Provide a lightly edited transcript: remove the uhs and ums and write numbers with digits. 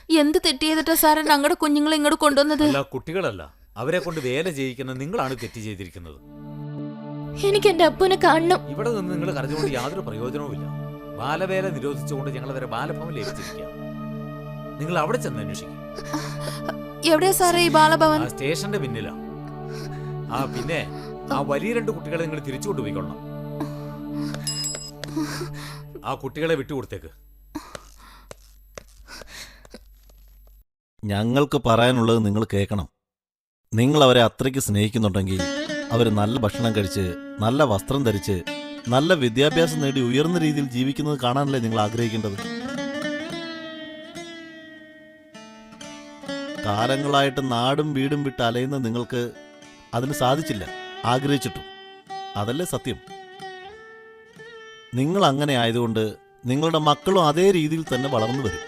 എന്ത് തെറ്റ് ചെയ്തിട്ടാ സാറേ ഞങ്ങളുടെ കുഞ്ഞുങ്ങളെ ഇങ്ങോട്ട് കൊണ്ടുവന്നത്? അല്ല, കുട്ടികളല്ല, അവരെ കൊണ്ട് വേല ചെയ്യിക്കുന്ന നിങ്ങളാണ് തെറ്റ് ചെയ്തിരിക്കുന്നത്. എനിക്ക് എന്റെ അപ്പനെ കാണണം. ഇവിടെ നിന്ന് നിങ്ങൾ കരഞ്ഞുകൊണ്ട് യാതൊരു പ്രയോജനവുമില്ല. ബാലവേല നിരോധിച്ചുകൊണ്ട് ഞങ്ങൾ വരെ ബാലഭവൻ ലഭിച്ചിരിക്കുക. നിങ്ങൾ അവിടെ ചെന്ന് അന്വേഷിക്കും. എവിടെയാ സാറേ ഈ ബാലഭവൻ? ആ സ്റ്റേഷന്റെ പിന്നിലാണ്. പിന്നെ ആ വലിയ 2 കുട്ടികളെ നിങ്ങൾ തിരിച്ചു കൊണ്ടുപോയിക്കൊള്ളണം. ആ കുട്ടികളെ വിട്ടുകൊടുത്തേക്ക്. ഞങ്ങൾക്ക് പറയാനുള്ളത് നിങ്ങൾ കേൾക്കണം. നിങ്ങൾ അവരെ അത്രയ്ക്ക് സ്നേഹിക്കുന്നുണ്ടെങ്കിൽ അവർ നല്ല ഭക്ഷണം കഴിച്ച്, നല്ല വസ്ത്രം ധരിച്ച്, നല്ല വിദ്യാഭ്യാസം നേടി ഉയർന്ന രീതിയിൽ ജീവിക്കുന്നത് കാണാനല്ലേ നിങ്ങൾ ആഗ്രഹിക്കേണ്ടത്? കാലങ്ങളായിട്ട് നാടും വീടും വിട്ട് അലയുന്ന നിങ്ങൾക്ക് അതിന് സാധിച്ചില്ല, ആഗ്രഹിച്ചിട്ടും. അതല്ലേ സത്യം. നിങ്ങൾ അങ്ങനെ ആയതുകൊണ്ട് നിങ്ങളുടെ മക്കളും അതേ രീതിയിൽ തന്നെ വളർന്നു വരും.